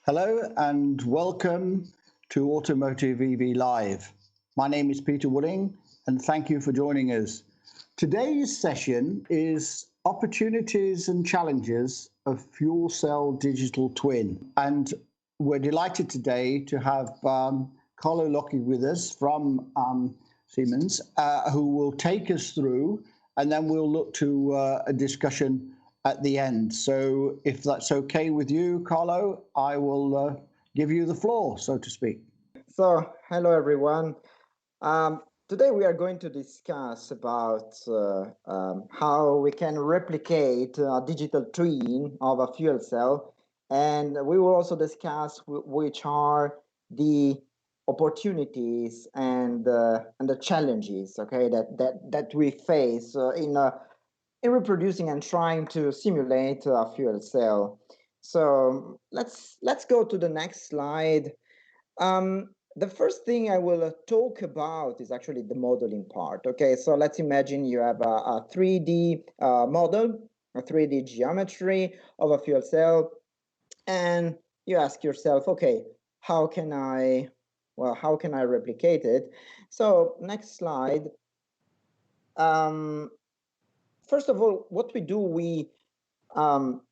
Hello and welcome to Automotive EV Live. My name is Peter Wooding and thank you for joining us. Today's session is opportunities and challenges of fuel cell digital twin. And we're delighted today to have Carlo Locci with us from Siemens, who will take us through, and then we'll look to a discussion at the end. So if that's okay with you, Carlo, I will give you the floor, so to speak. So, hello everyone. Today we are going to discuss about how we can replicate a digital twin of a fuel cell, and we will also discuss which are the opportunities and the challenges, okay, that we face in reproducing and trying to simulate a fuel cell. So let's go to the next slide. The first thing I will talk about is actually the modeling part. Okay, so let's imagine you have a 3D model, a 3D geometry of a fuel cell, and you ask yourself, okay, how can I replicate it? So next slide. First of all, what we do, we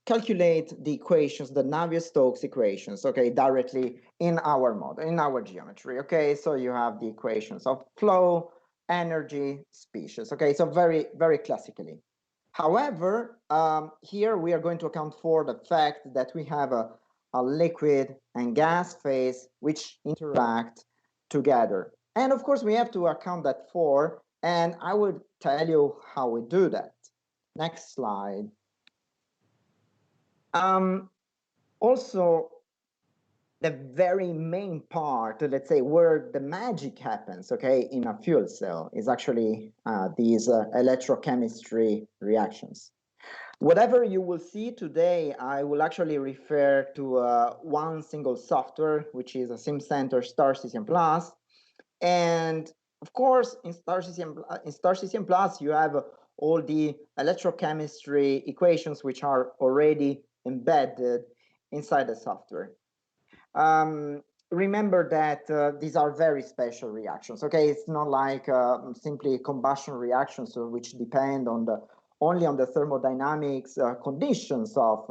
calculate the equations, the Navier-Stokes equations, okay, directly in our model, in our geometry, okay? So you have the equations of flow, energy, species, okay? So very, very classically. However, here we are going to account for the fact that we have a liquid and gas phase which interact together. And of course, we have to account that for, and I will tell you how we do that. Next slide. Also, the very main part, let's say, where the magic happens, okay, in a fuel cell is actually these electrochemistry reactions. Whatever you will see today, I will actually refer to one single software, which is a SimCenter Star System Plus. And of course, in Star System Plus, you have all the electrochemistry equations which are already embedded inside the software. Remember that these are very special reactions. Okay, it's not like simply combustion reactions, which depend on only on the thermodynamics conditions of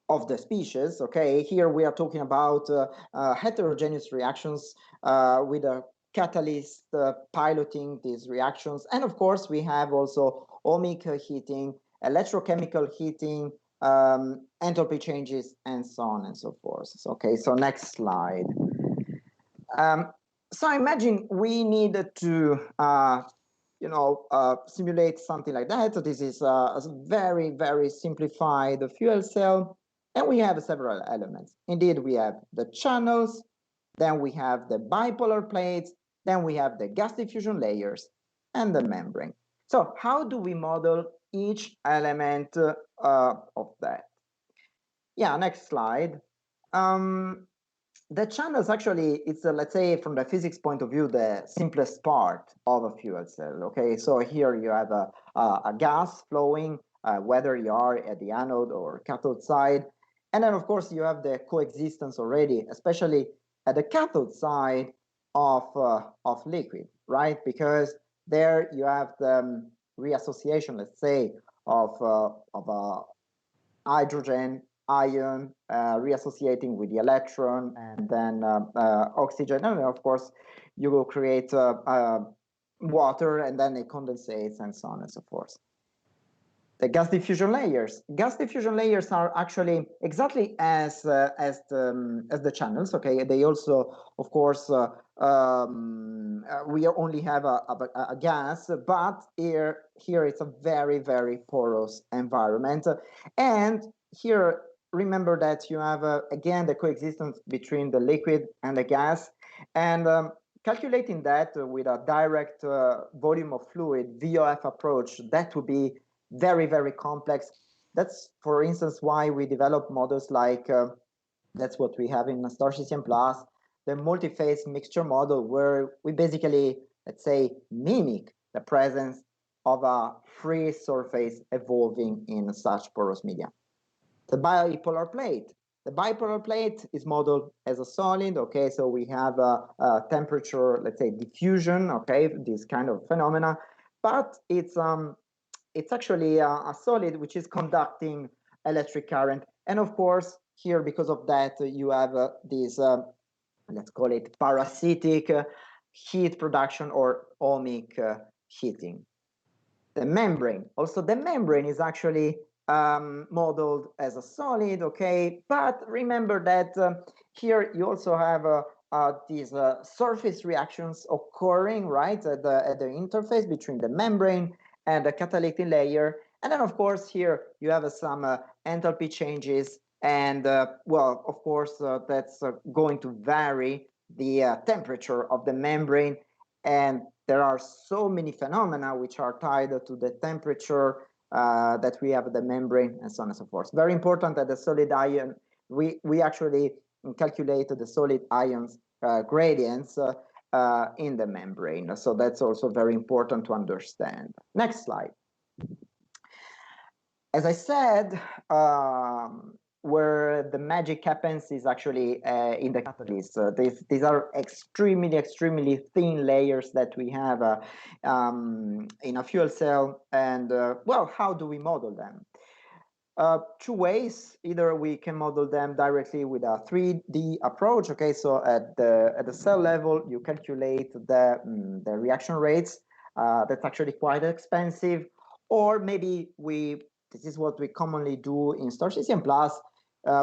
the species. Okay, here we are talking about heterogeneous reactions with a catalyst piloting these reactions, and of course we have also ohmic heating, electrochemical heating, enthalpy changes, and so on and so forth. Okay, so next slide. So imagine we needed to simulate something like that. So this is a very, very simplified fuel cell, and we have several elements. Indeed, we have the channels, then we have the bipolar plates, then we have the gas diffusion layers and the membrane. So how do we model each element of that? Yeah, next slide. The channels actually, it's let's say from the physics point of view, the simplest part of a fuel cell. Okay, so here you have a gas flowing, whether you are at the anode or cathode side, and then of course you have the coexistence already, especially at the cathode side of liquid, right? Because there you have the reassociation, let's say, of a hydrogen ion reassociating with the electron, and then oxygen, and of course you will create water, and then it condensates, and so on and so forth. The gas diffusion layers. Gas diffusion layers are actually exactly as the channels. Okay, they also, of course, we only have a gas, but here it's a very, very porous environment, and here remember that you have again the coexistence between the liquid and the gas, and calculating that with a direct volume of fluid VOF approach, that would be very, very complex. That's, for instance, why we develop models like that's what we have in Star System Plus, the multi-phase mixture model, where we basically, let's say, mimic the presence of a free surface evolving in such porous media. The bipolar plate. The bipolar plate is modeled as a solid, okay, so we have a temperature, let's say diffusion, okay, this kind of phenomena, but it's actually a solid which is conducting electric current. And of course, here, because of that, you have this, let's call it parasitic heat production or ohmic heating. The membrane, also the membrane is actually modeled as a solid, okay, but remember that here you also have these surface reactions occurring, right, at the interface between the membrane and the catalytic layer. And then of course here you have some enthalpy changes, and well, of course that's going to vary the temperature of the membrane, and there are so many phenomena which are tied to the temperature that we have the membrane, and so on and so forth. Very important that the solid ion, we actually calculate the solid ions gradients in the membrane. So that's also very important to understand. Next slide. As I said, where the magic happens is actually in the catalyst. These are extremely thin layers that we have in a fuel cell. And well, how do we model them? Two ways. Either we can model them directly with a 3D approach. Okay, so at the cell level, you calculate the reaction rates. That's actually quite expensive. Or maybe this is what we commonly do in Starcesium Plus.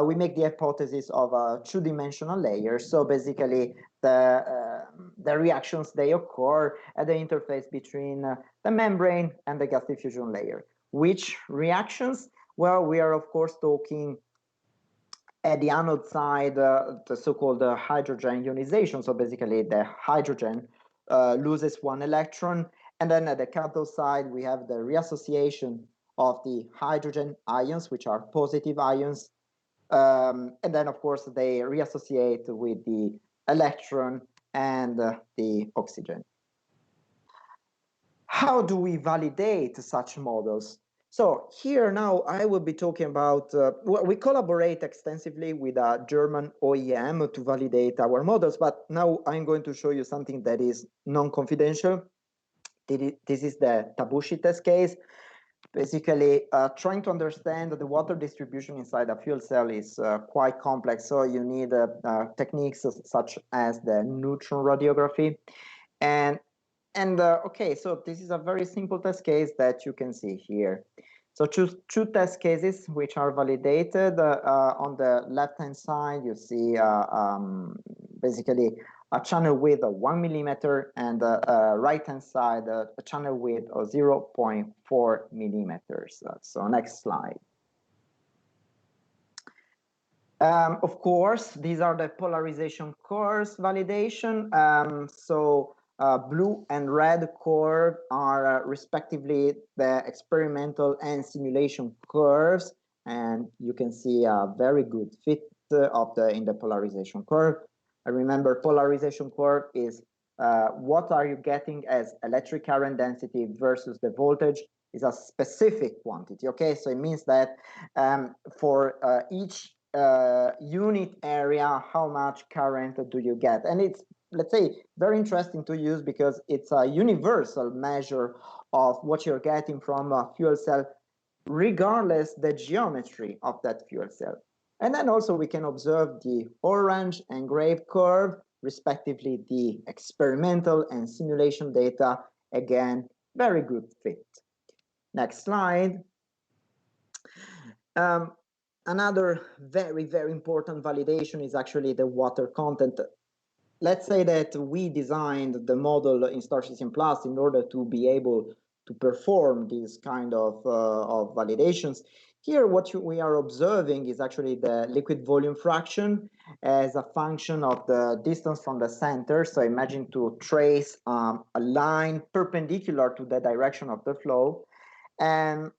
We make the hypothesis of a two-dimensional layer. So basically, the reactions, they occur at the interface between the membrane and the gas diffusion layer. Which reactions? Well, we are of course talking at the anode side, the so-called hydrogen ionization. So basically, the hydrogen loses one electron, and then at the cathode side, we have the reassociation of the hydrogen ions, which are positive ions. And then, of course, they reassociate with the electron and the oxygen. How do we validate such models? So here now I will be talking about, well, we collaborate extensively with a German OEM to validate our models, but now I'm going to show you something that is non-confidential. This is the Tabushi test case. Basically, trying to understand the water distribution inside a fuel cell is quite complex. So you need techniques such as the neutron radiography. And okay, so this is a very simple test case that you can see here. So choose two test cases which are validated. On the left-hand side, you see basically a channel width of 1 millimeter, and right-hand side, a channel width of 0.4 millimeters. So next slide. Of course, these are the polarization curves validation. Blue and red curve are respectively the experimental and simulation curves, and you can see a very good fit in the polarization curve. I remember polarization curve is what are you getting as electric current density versus the voltage is a specific quantity. Okay, so it means that for each unit area, how much current do you get? And it's, let's say, very interesting to use because it's a universal measure of what you're getting from a fuel cell, regardless the geometry of that fuel cell. And then also we can observe the orange and gray curve, respectively the experimental and simulation data. Again, very good fit. Next slide. Another very important validation is actually the water content. Let's say that we designed the model in Starcesium Plus in order to be able to perform these kind of validations. Here, what we are observing is actually the liquid volume fraction as a function of the distance from the center. So imagine to trace a line perpendicular to the direction of the flow. And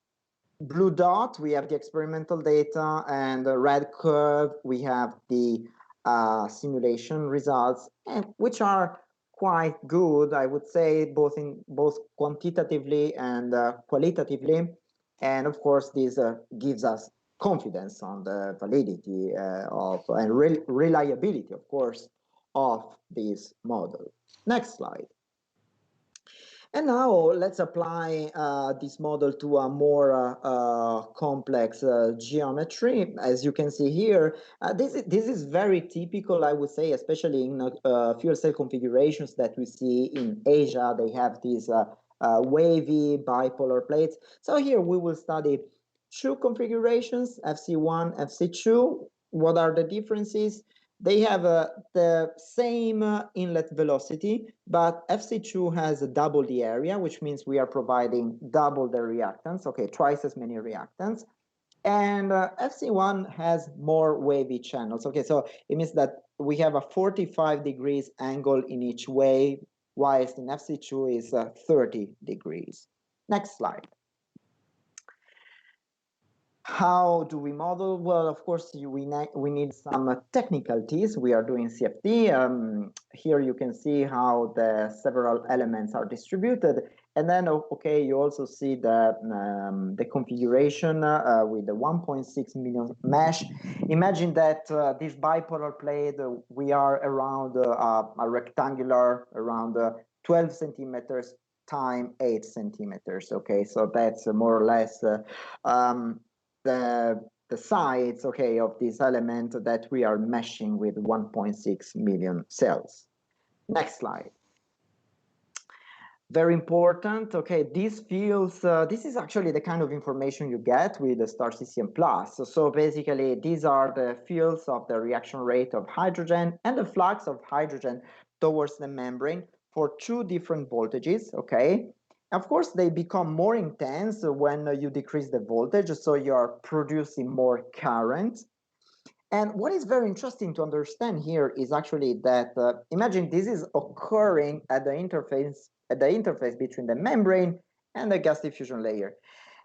blue dot, we have the experimental data, and the red curve, we have the simulation results, and which are quite good, I would say, both quantitatively and qualitatively. And of course, this gives us confidence on the validity of and reliability, of course, of this model. Next slide. And now let's apply this model to a more complex geometry. As you can see here, this is very typical, I would say, especially in fuel cell configurations that we see in Asia. They have these wavy bipolar plates. So here we will study two configurations, FC1, FC2. What are the differences? They have the same inlet velocity, but FC2 has double the area, which means we are providing double the reactants, okay, twice as many reactants. And FC1 has more wavy channels, okay, so it means that we have a 45 degrees angle in each wave, whilst in FC2 is 30 degrees. Next slide. How do we model? Well, of course, we need some technicalities. We are doing CFD. Here you can see how the several elements are distributed. And then, okay, you also see the configuration with the 1.6 million mesh. Imagine that this bipolar plate, we are around a rectangular, around 12 centimeters times 8 centimeters. Okay, so that's more or less the size, okay, of this element that we are meshing with 1.6 million cells. Next slide. Very important, okay, these fields, this is actually the kind of information you get with the star CCM plus. So basically these are the fields of the reaction rate of hydrogen and the flux of hydrogen towards the membrane for two different voltages, okay. Of course, they become more intense when you decrease the voltage, so you are producing more current. And what is very interesting to understand here is actually that imagine this is occurring at the interface between the membrane and the gas diffusion layer.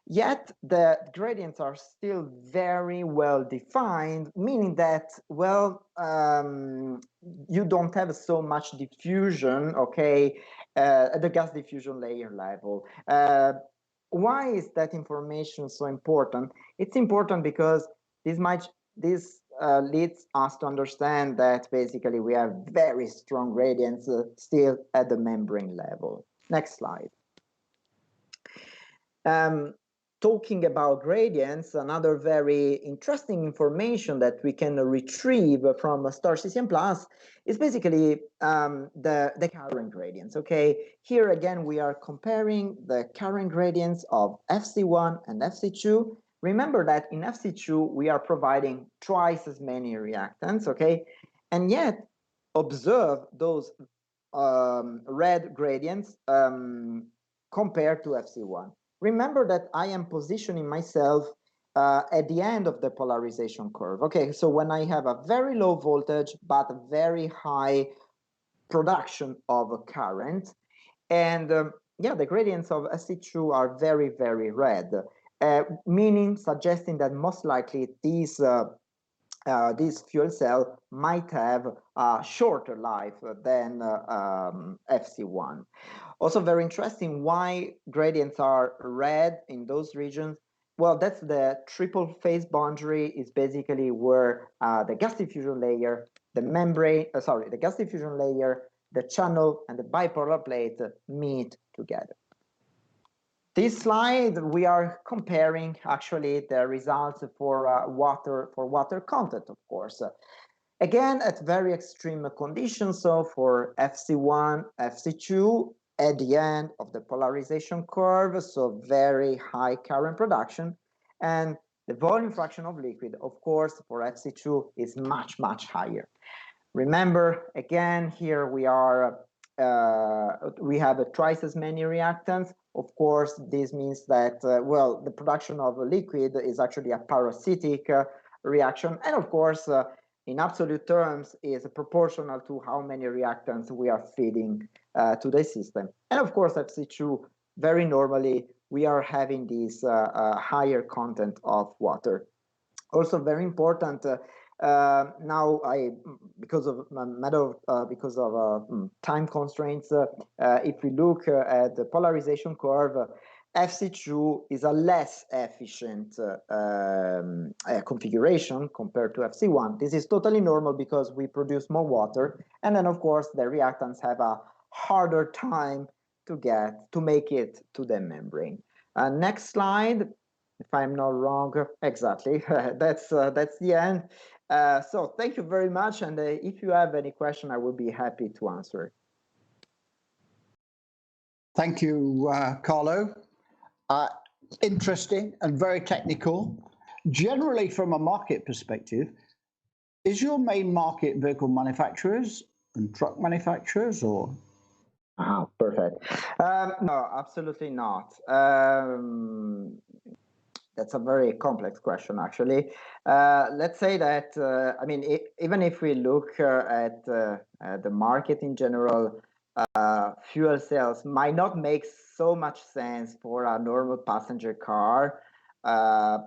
Yet the gradients are still very well defined, meaning that, well, you don't have so much diffusion, okay, at the gas diffusion layer level. Why is that information so important? It's important because this leads us to understand that basically we have very strong gradients still at the membrane level. Next slide. Talking about gradients, another very interesting information that we can retrieve from star CCM plus is basically the current gradients, okay? Here again, we are comparing the current gradients of FC1 and FC2. Remember that in FC2, we are providing twice as many reactants, okay? And yet, observe those red gradients compared to FC1. Remember that I am positioning myself at the end of the polarization curve. Okay, so when I have a very low voltage, but a very high production of current, and yeah, the gradients of SC2 are very, very red, meaning suggesting that most likely these this fuel cell might have a shorter life than FC1. Also very interesting why gradients are red in those regions. Well, that's the triple phase boundary is basically where the gas diffusion layer, the membrane, the gas diffusion layer, the channel and the bipolar plate meet together. This slide, we are comparing actually the results for water content, of course. Again, at very extreme conditions, so for FC1, FC2, at the end of the polarization curve, so very high current production, and the volume fraction of liquid, of course, for FC2 is much, much higher. Remember, again, here we are, we have twice as many reactants. Of course, this means that, well, the production of a liquid is actually a parasitic reaction. And of course, in absolute terms, is proportional to how many reactants we are feeding to the system. And of course, FC2, very normally, we are having this higher content of water. Also very important, now because of time constraints, if we look at the polarization curve, FC2 is a less efficient configuration compared to FC1. This is totally normal because we produce more water, and then of course the reactants have a harder time to make it to the membrane. Next slide, if I'm not wrong. Exactly, that's the end. So thank you very much, and if you have any question, I will be happy to answer. Thank you, Carlo. Interesting and very technical. Generally, from a market perspective, is your main market vehicle manufacturers and truck manufacturers, or? Oh, perfect. No, absolutely not. That's a very complex question, actually. Let's say that, I mean, even if we look at the market in general, fuel cells might not make so much sense for a normal passenger car. Of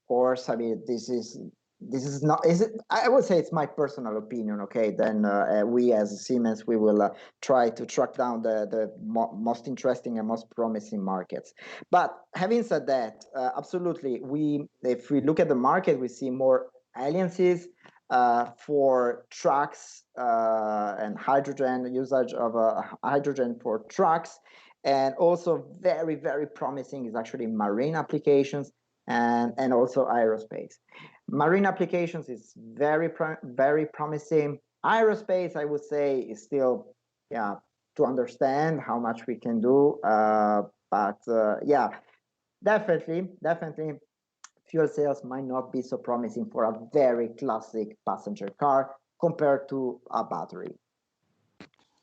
course, I mean, this is not, is it, I would say it's my personal opinion. Okay, then we as Siemens, we will try to track down the most interesting and most promising markets. But having said that, absolutely, if we look at the market, we see more alliances for trucks and hydrogen, usage of hydrogen for trucks. And also very, very promising is actually marine applications and also aerospace. Marine applications is very promising. Aerospace, I would say, is still, yeah, to understand how much we can do. But yeah, definitely, fuel cells might not be so promising for a very classic passenger car compared to a battery.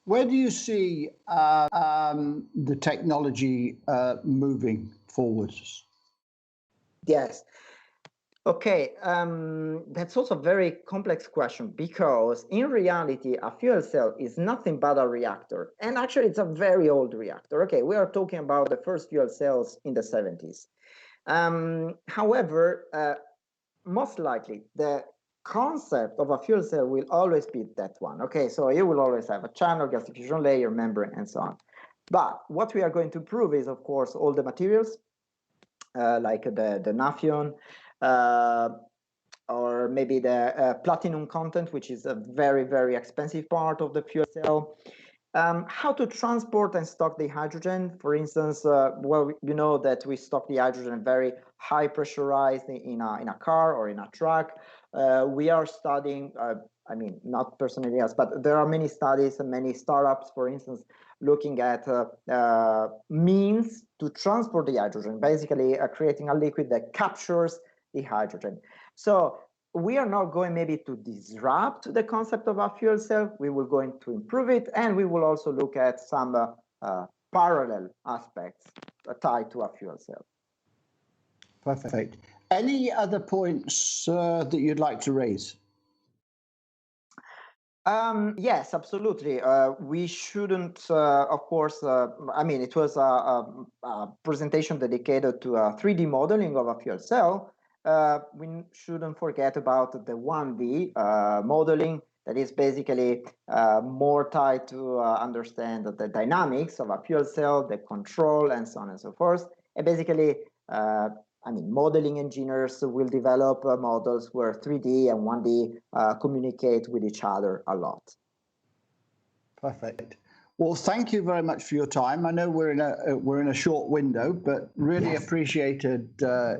Where do you see the technology moving forwards? Yes. Okay, that's also a very complex question because in reality, a fuel cell is nothing but a reactor. And actually, it's a very old reactor. Okay, we are talking about the first fuel cells in the 70s. However, most likely, the concept of a fuel cell will always be that one. Okay, so you will always have a channel, gas diffusion layer, membrane, and so on. But what we are going to prove is, of course, all the materials, like the Nafion, or maybe the platinum content, which is a very, very expensive part of the fuel cell. How to transport and stock the hydrogen, for instance, well, you know that we stock the hydrogen very high pressurized in a car or in a truck. We are studying, I mean, not personally us, but there are many studies and many startups, for instance, looking at means to transport the hydrogen, basically creating a liquid that captures the hydrogen. So we are not going maybe to disrupt the concept of a fuel cell. We will going to improve it, and we will also look at some parallel aspects tied to a fuel cell. Perfect. Any other points that you'd like to raise? Yes, absolutely. We shouldn't, of course, I mean, it was a presentation dedicated to 3D modeling of a fuel cell. We shouldn't forget about the 1D modeling that is basically more tied to understand the dynamics of a fuel cell, the control, and so on and so forth. And basically, I mean, modeling engineers will develop models where 3D and 1D communicate with each other a lot. Perfect. Well, thank you very much for your time. I know we're in a short window, but really appreciated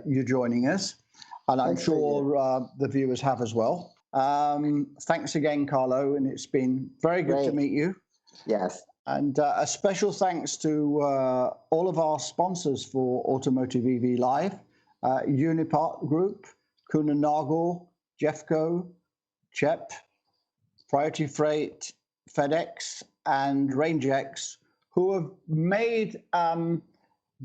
you joining us, and I'm sure the viewers have as well. Thanks again, Carlo, and it's been very good to meet you. Yes. And a special thanks to all of our sponsors for Automotive EV Live, Unipart Group, Kuehne Nagel, Jeffco, CHEP, Priority Freight, FedEx, and RangeX, who have made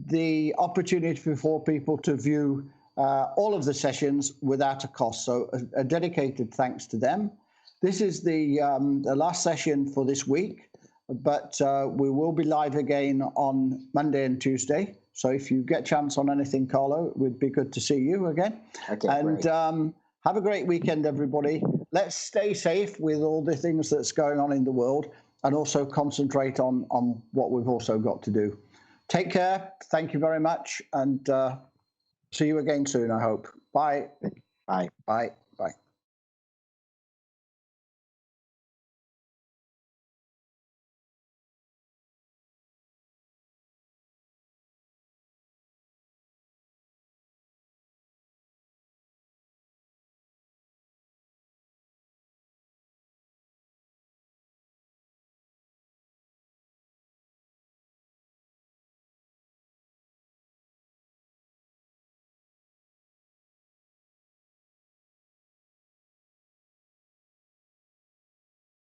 the opportunity for people to view all of the sessions without a cost. So a dedicated thanks to them. This is the last session for this week, but we will be live again on Monday and Tuesday. So if you get a chance on anything, Carlo, it would be good to see you again. Okay, and have a great weekend, everybody. Let's stay safe with all the things that's going on in the world, and also concentrate on what we've also got to do. Take care. Thank you very much. And see you again soon, I hope. Bye. Bye. Bye.